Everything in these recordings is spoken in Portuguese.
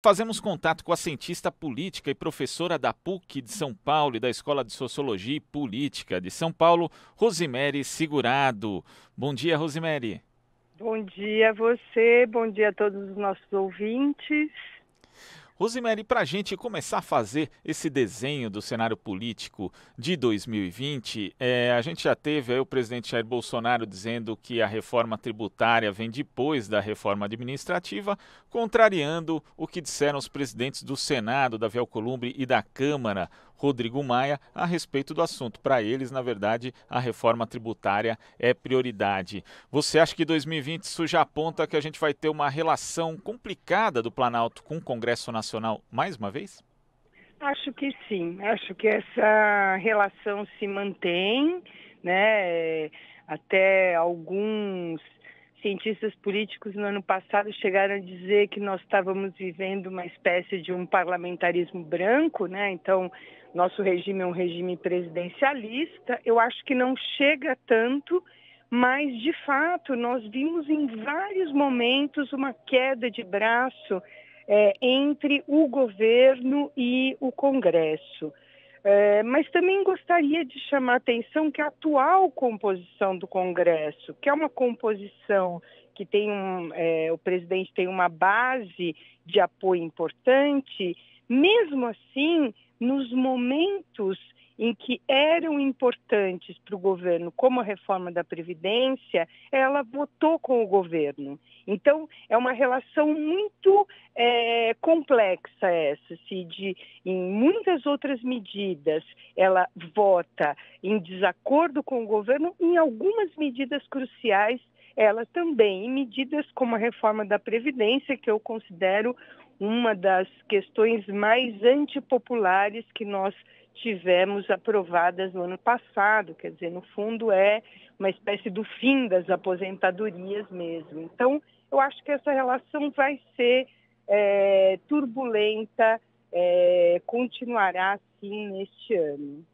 Fazemos contato com a cientista política e professora da PUC de São Paulo e da Escola de Sociologia e Política de São Paulo, Rosemary Segurado. Bom dia, Rosemary. Bom dia a você, bom dia a todos os nossos ouvintes. Rosemary, para a gente começar a fazer esse desenho do cenário político de 2020, a gente já teve aí o presidente Jair Bolsonaro dizendo que a reforma tributária vem depois da reforma administrativa, contrariando o que disseram os presidentes do Senado, Davi Alcolumbre, e da Câmara, Rodrigo Maia, a respeito do assunto. Para eles, na verdade, a reforma tributária é prioridade. Você acha que 2020 isso já aponta que a gente vai ter uma relação complicada do Planalto com o Congresso Nacional mais uma vez? Acho que sim, acho que essa relação se mantém, né? Até alguns cientistas políticos no ano passado chegaram a dizer que nós estávamos vivendo uma espécie de um parlamentarismo branco, né? Então, nosso regime é um regime presidencialista. Eu acho que não chega tanto, mas de fato nós vimos em vários momentos uma queda de braço entre o governo e o Congresso. Mas também gostaria de chamar a atenção que a atual composição do Congresso, que é uma composição que tem o presidente tem uma base de apoio importante, mesmo assim, nos momentos em que eram importantes para o governo, como a reforma da Previdência, ela votou com o governo. Então, é uma relação muito complexa essa, em muitas outras medidas ela vota em desacordo com o governo, em algumas medidas cruciais ela também, em medidas como a reforma da Previdência, que eu considero uma das questões mais antipopulares que nós tivemos aprovadas no ano passado, quer dizer, no fundo é uma espécie do fim das aposentadorias mesmo. Então, eu acho que essa relação vai ser turbulenta, continuará assim neste ano.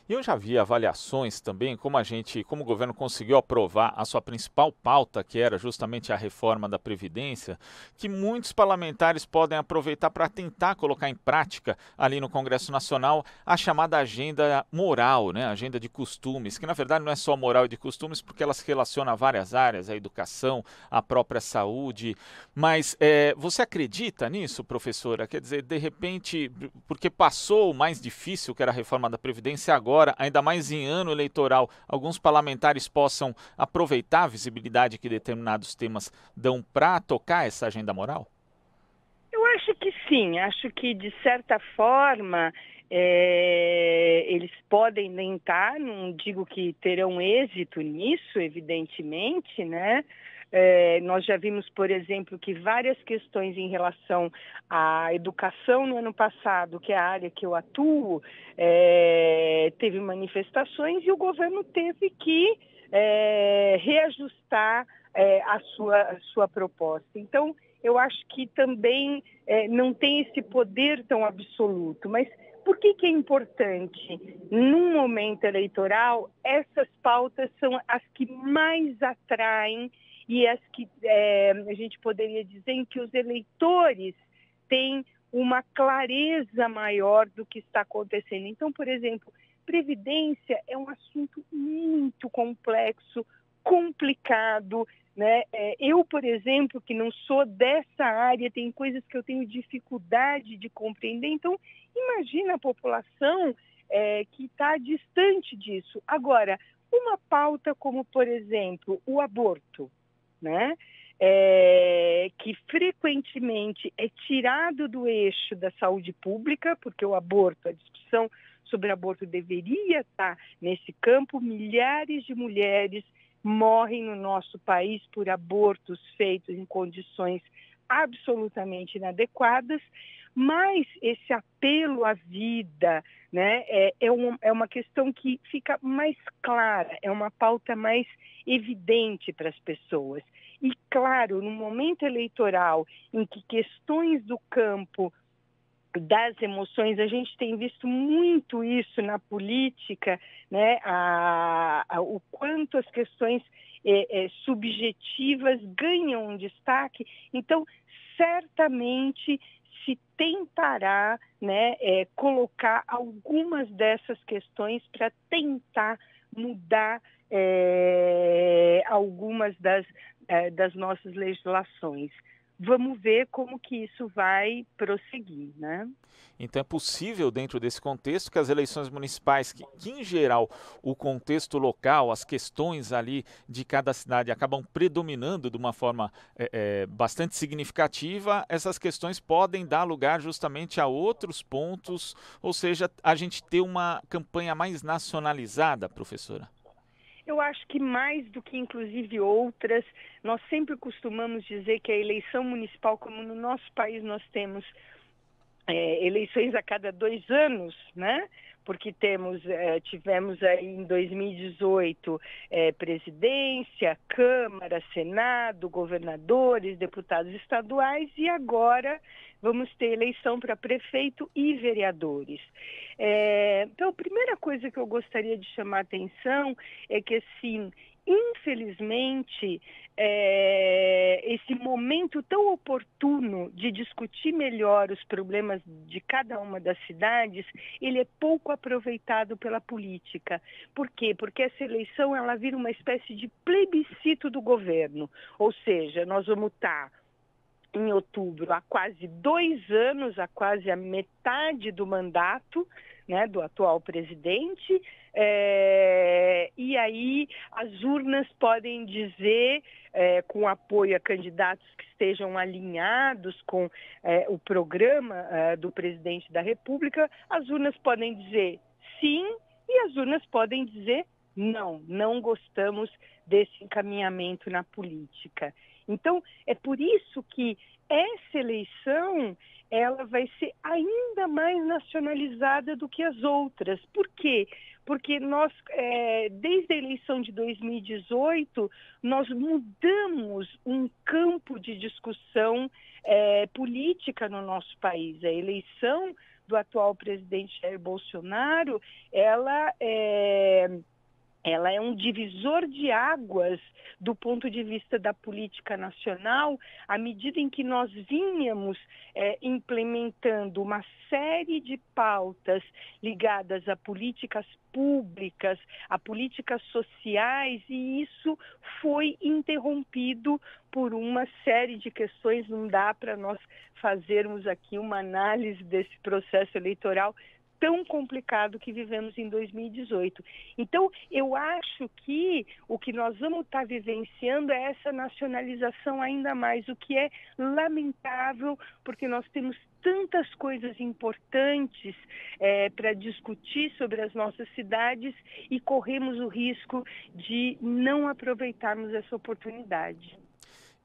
E eu já vi avaliações também, como o governo conseguiu aprovar a sua principal pauta, que era justamente a reforma da Previdência, que muitos parlamentares podem aproveitar para tentar colocar em prática ali no Congresso Nacional a chamada agenda moral, né? Agenda de costumes, que na verdade não é só moral e de costumes, porque ela se relaciona a várias áreas, a educação, a própria saúde. Mas você acredita nisso, professora? Quer dizer, de repente, porque passou o mais difícil, que era a reforma da Previdência, agora, ainda mais em ano eleitoral, alguns parlamentares possam aproveitar a visibilidade que determinados temas dão para tocar essa agenda moral? Eu acho que sim, acho que de certa forma eles podem tentar, não digo que terão êxito nisso, evidentemente, né? Nós já vimos, por exemplo, que várias questões em relação à educação no ano passado, que é a área que eu atuo, teve manifestações e o governo teve que reajustar a sua proposta. Então, eu acho que também não tem esse poder tão absoluto, mas por que é importante? Num momento eleitoral, essas pautas são as que mais atraem e as que a gente poderia dizer em que os eleitores têm uma clareza maior do que está acontecendo. Então, por exemplo, previdência é um assunto muito complexo, complicado, né? Eu, por exemplo, que não sou dessa área, tem coisas que eu tenho dificuldade de compreender. Então, imagina a população que está distante disso. Agora, uma pauta como, por exemplo, o aborto, né? Que frequentemente é tirado do eixo da saúde pública, porque o aborto, a discussão sobre aborto deveria estar nesse campo. Milhares de mulheres morrem no nosso país por abortos feitos em condições absolutamente inadequadas, mas esse apelo à vida, né, é uma questão que fica mais clara, é uma pauta mais evidente para as pessoas. E, claro, no momento eleitoral, em que questões do campo das emoções, a gente tem visto muito isso na política, né? O quanto as questões subjetivas ganham um destaque. Então, certamente, se preparar, né, colocar algumas dessas questões para tentar mudar algumas das nossas legislações. Vamos ver como que isso vai prosseguir, né? Então é possível, dentro desse contexto, que as eleições municipais, que em geral o contexto local, as questões ali de cada cidade acabam predominando de uma forma bastante significativa, essas questões podem dar lugar justamente a outros pontos, ou seja, a gente ter uma campanha mais nacionalizada, professora? Eu acho que mais do que inclusive outras, nós sempre costumamos dizer que a eleição municipal, como no nosso país nós temos eleições a cada 2 anos, né? Porque tivemos aí em 2018 presidência, Câmara, Senado, governadores, deputados estaduais e agora vamos ter eleição para prefeito e vereadores. Então, a primeira coisa que eu gostaria de chamar a atenção é que, assim, infelizmente, esse momento tão oportuno de discutir melhor os problemas de cada uma das cidades, ele é pouco aproveitado pela política. Por quê? Porque essa eleição ela vira uma espécie de plebiscito do governo, ou seja, nós vamos estar em outubro há quase 2 anos, há quase a metade do mandato, né, do atual presidente, e aí as urnas podem dizer, com apoio a candidatos que estejam alinhados com o programa do presidente da República, as urnas podem dizer sim e as urnas podem dizer não, não gostamos desse encaminhamento na política. Então, é por isso que essa eleição ela vai ser ainda mais nacionalizada do que as outras. Por quê? Porque nós, desde a eleição de 2018, nós mudamos um campo de discussão política no nosso país. A eleição do atual presidente Jair Bolsonaro, ela é um divisor de águas do ponto de vista da política nacional, à medida em que nós vínhamos implementando uma série de pautas ligadas a políticas públicas, a políticas sociais, e isso foi interrompido por uma série de questões. Não dá para nós fazermos aqui uma análise desse processo eleitoral tão complicado que vivemos em 2018. Então, eu acho que o que nós vamos estar vivenciando é essa nacionalização ainda mais, o que é lamentável, porque nós temos tantas coisas importantes para discutir sobre as nossas cidades e corremos o risco de não aproveitarmos essa oportunidade.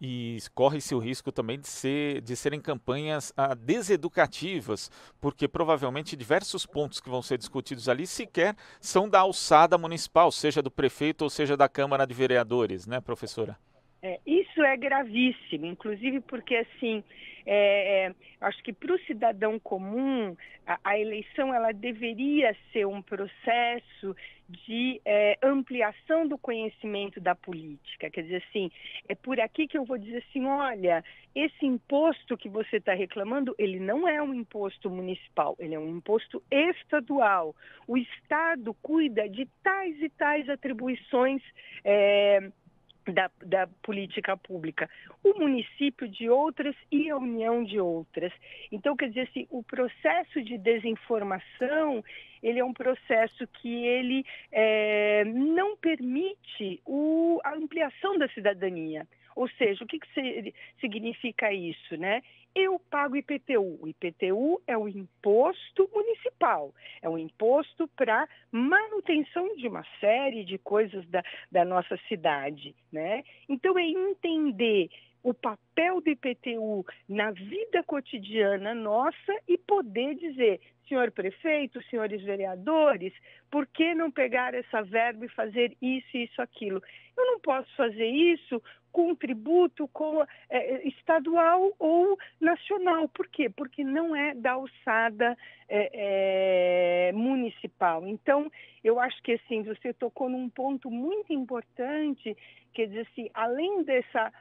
E corre-se o risco também de serem campanhas deseducativas, porque provavelmente diversos pontos que vão ser discutidos ali sequer são da alçada municipal, seja do prefeito ou seja da Câmara de Vereadores, né, professora? Isso é gravíssimo, inclusive porque, assim, acho que para o cidadão comum, a eleição ela deveria ser um processo de ampliação do conhecimento da política. Quer dizer, assim, é por aqui que eu vou dizer assim, olha, esse imposto que você está reclamando, ele não é um imposto municipal, ele é um imposto estadual. O Estado cuida de tais e tais atribuições da política pública, o município de outras e a União de outras. Então, quer dizer assim, o processo de desinformação, ele é um processo que ele não permite a ampliação da cidadania. Ou seja, o que significa isso, né? Eu pago IPTU. O IPTU é o imposto municipal, é um imposto para manutenção de uma série de coisas da nossa cidade, né? Então, é entender o papel do IPTU na vida cotidiana nossa e poder dizer, senhor prefeito, senhores vereadores, por que não pegar essa verba e fazer isso, isso, aquilo? Eu não posso fazer isso com tributo estadual ou nacional. Por quê? Porque não é da alçada municipal. Então, eu acho que assim, você tocou num ponto muito importante, quer dizer assim, além dessa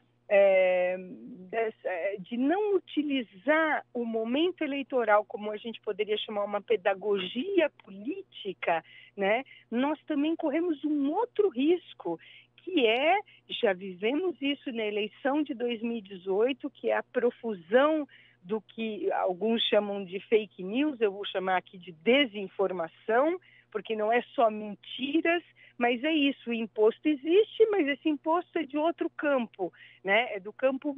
de não utilizar o momento eleitoral como a gente poderia chamar uma pedagogia política, né? Nós também corremos um outro risco, que já vivemos isso na eleição de 2018, que é a profusão do que alguns chamam de fake news, eu vou chamar aqui de desinformação, porque não é só mentiras, mas é isso, o imposto existe, mas esse imposto é de outro campo, né? É do campo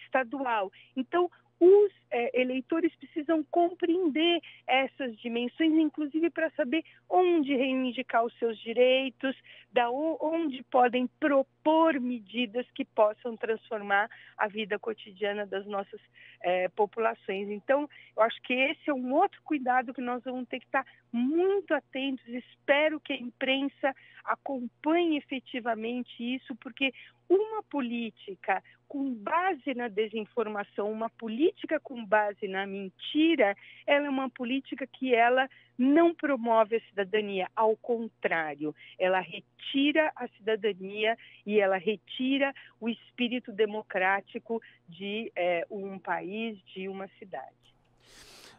estadual. Então, os eleitores precisam compreender essas dimensões, inclusive para saber onde reivindicar os seus direitos, onde podem propor medidas que possam transformar a vida cotidiana das nossas populações. Então, eu acho que esse é um outro cuidado que nós vamos ter que estar muito atentos. Espero que a imprensa acompanhe efetivamente isso, porque uma política com base na desinformação, uma política com base na mentira, ela é uma política que ela não promove a cidadania, ao contrário, ela retira a cidadania e ela retira o espírito democrático de um país, de uma cidade.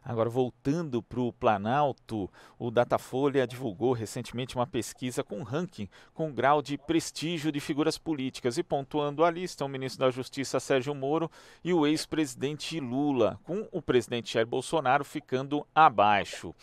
Agora, voltando para o Planalto, o Datafolha divulgou recentemente uma pesquisa com ranking com grau de prestígio de figuras políticas e pontuando a lista o ministro da Justiça Sérgio Moro e o ex-presidente Lula, com o presidente Jair Bolsonaro ficando abaixo.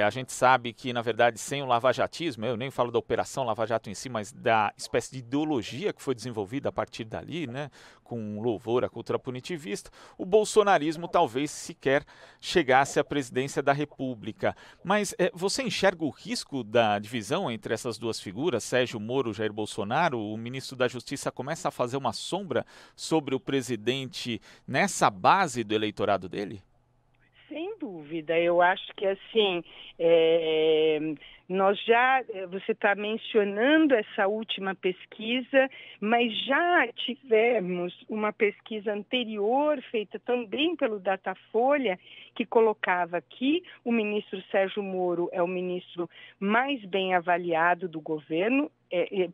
A gente sabe que, na verdade, sem o lavajatismo, eu nem falo da Operação Lava Jato em si, mas da espécie de ideologia que foi desenvolvida a partir dali, né, com louvor à cultura punitivista, o bolsonarismo talvez sequer chegasse à presidência da República. Mas você enxerga o risco da divisão entre essas duas figuras, Sérgio Moro e Jair Bolsonaro? O ministro da Justiça começa a fazer uma sombra sobre o presidente nessa base do eleitorado dele? Sem dúvida, eu acho que assim, você está mencionando essa última pesquisa, mas já tivemos uma pesquisa anterior, feita também pelo Datafolha, que colocava que o ministro Sérgio Moro é o ministro mais bem avaliado do governo.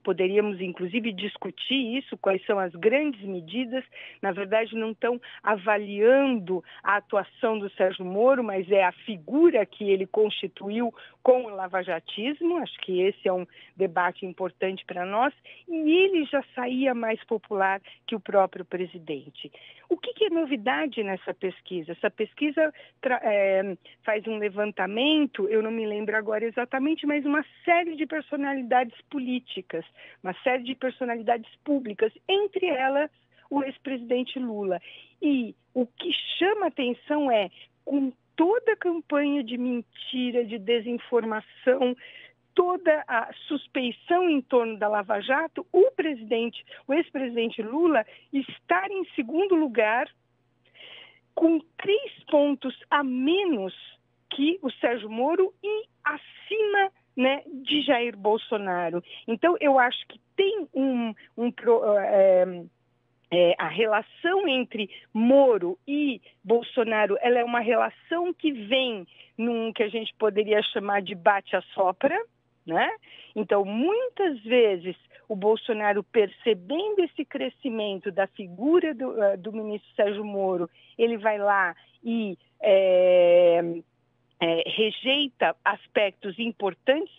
Poderíamos, inclusive, discutir isso, quais são as grandes medidas. Na verdade, não estão avaliando a atuação do Sérgio Moro, mas é a figura que ele constituiu com o lavajatismo. Acho que esse é um debate importante para nós. E ele já saía mais popular que o próprio presidente. O que é novidade nessa pesquisa? Essa pesquisa faz um levantamento, eu não me lembro agora exatamente, mas uma série de personalidades políticas, uma série de personalidades públicas, entre elas o ex-presidente Lula. E o que chama atenção é, com toda a campanha de mentira, de desinformação, toda a suspeição em torno da Lava Jato, o ex-presidente Lula estar em segundo lugar, com 3 pontos a menos que o Sérgio Moro e acima, né, de Jair Bolsonaro. Então, eu acho que tem a relação entre Moro e Bolsonaro, ela é uma relação que vem num que a gente poderia chamar de bate-a-sopra, né? Então, muitas vezes, o Bolsonaro, percebendo esse crescimento da figura do ministro Sérgio Moro, ele vai lá e rejeita aspectos importantes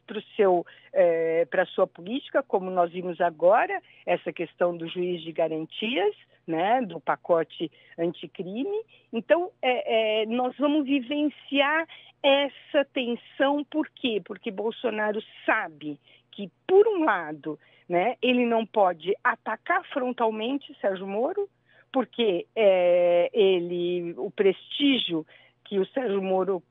para a sua política, como nós vimos agora, essa questão do juiz de garantias, né, do pacote anticrime. Então, nós vamos vivenciar essa tensão. Por quê? Porque Bolsonaro sabe que, por um lado, né, ele não pode atacar frontalmente Sérgio Moro, porque o prestígio que o Sérgio Moro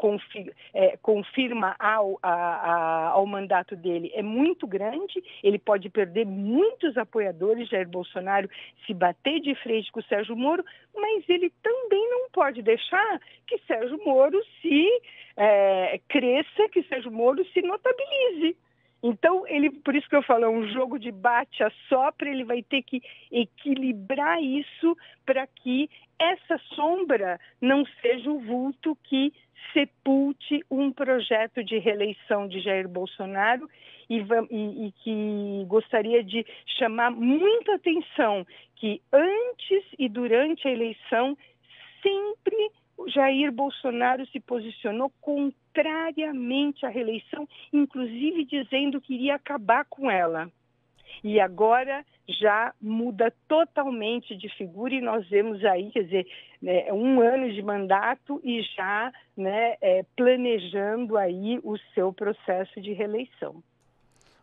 confirma ao mandato dele é muito grande, ele pode perder muitos apoiadores, Jair Bolsonaro, se bater de frente com o Sérgio Moro, mas ele também não pode deixar que Sérgio Moro cresça, que Sérgio Moro se notabilize. Então, por isso que eu falo, é um jogo de bate-assopra, ele vai ter que equilibrar isso para que essa sombra não seja o vulto que sepulte um projeto de reeleição de Jair Bolsonaro e que gostaria de chamar muita atenção que antes e durante a eleição sempre o Jair Bolsonaro se posicionou contrariamente à reeleição, inclusive dizendo que iria acabar com ela. E agora já muda totalmente de figura e nós vemos aí, quer dizer, né, 1 ano de mandato e já, né, planejando aí o seu processo de reeleição.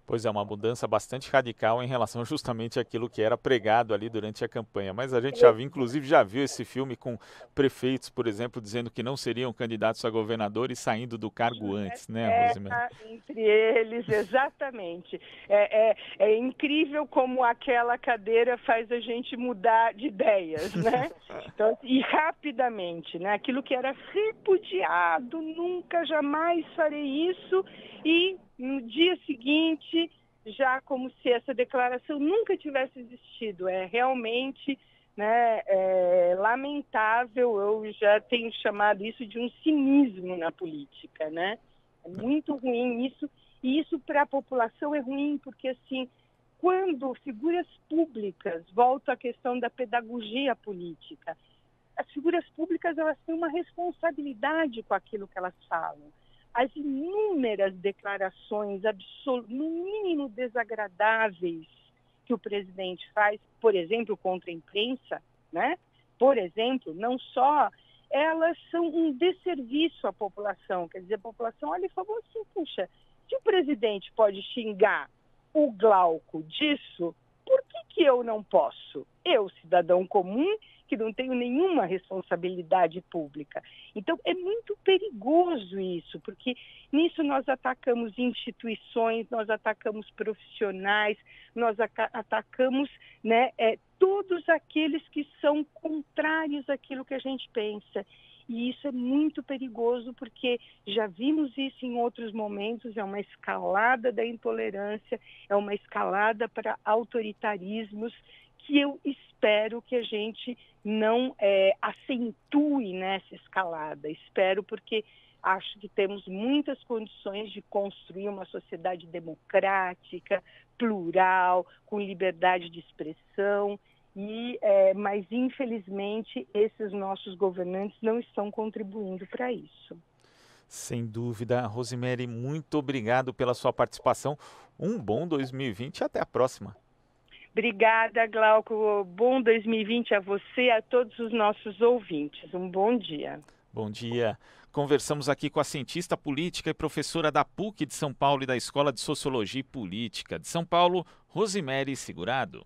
Pois é, uma mudança bastante radical em relação justamente àquilo que era pregado ali durante a campanha. Mas a gente já viu, inclusive já viu esse filme com prefeitos, por exemplo, dizendo que não seriam candidatos a governador e saindo do cargo antes, né, Rosemary? Entre eles, exatamente. É incrível como aquela cadeira faz a gente mudar de ideias, né? Então, e rapidamente, né? Aquilo que era repudiado, nunca, jamais farei isso, e no dia seguinte, já como se essa declaração nunca tivesse existido. É realmente, né, lamentável, eu já tenho chamado isso de um cinismo na política, né? É muito ruim isso, e isso para a população é ruim, porque assim, quando figuras públicas, volto à questão da pedagogia política, as figuras públicas elas têm uma responsabilidade com aquilo que elas falam. As inúmeras declarações no mínimo desagradáveis que o presidente faz, por exemplo, contra a imprensa, né? Por exemplo, não só, elas são um desserviço à população. Quer dizer, a população olha e fala assim, puxa, se o presidente pode xingar o Glauco disso, por que eu não posso? Eu, cidadão comum, que não tenho nenhuma responsabilidade pública. Então, é muito perigoso isso, porque nisso nós atacamos instituições, nós atacamos profissionais, nós atacamos, né, todos aqueles que são contrários àquilo que a gente pensa. E isso é muito perigoso, porque já vimos isso em outros momentos, é uma escalada da intolerância, é uma escalada para autoritarismos, que eu espero que a gente não acentue nessa escalada. Espero, porque acho que temos muitas condições de construir uma sociedade democrática, plural, com liberdade de expressão, mas infelizmente esses nossos governantes não estão contribuindo para isso. Sem dúvida. Rosemary, muito obrigado pela sua participação. Um bom 2020 e até a próxima. Obrigada, Glauco. Bom 2020 a você e a todos os nossos ouvintes. Um bom dia. Bom dia. Conversamos aqui com a cientista política e professora da PUC de São Paulo e da Escola de Sociologia e Política de São Paulo, Rosemary Segurado.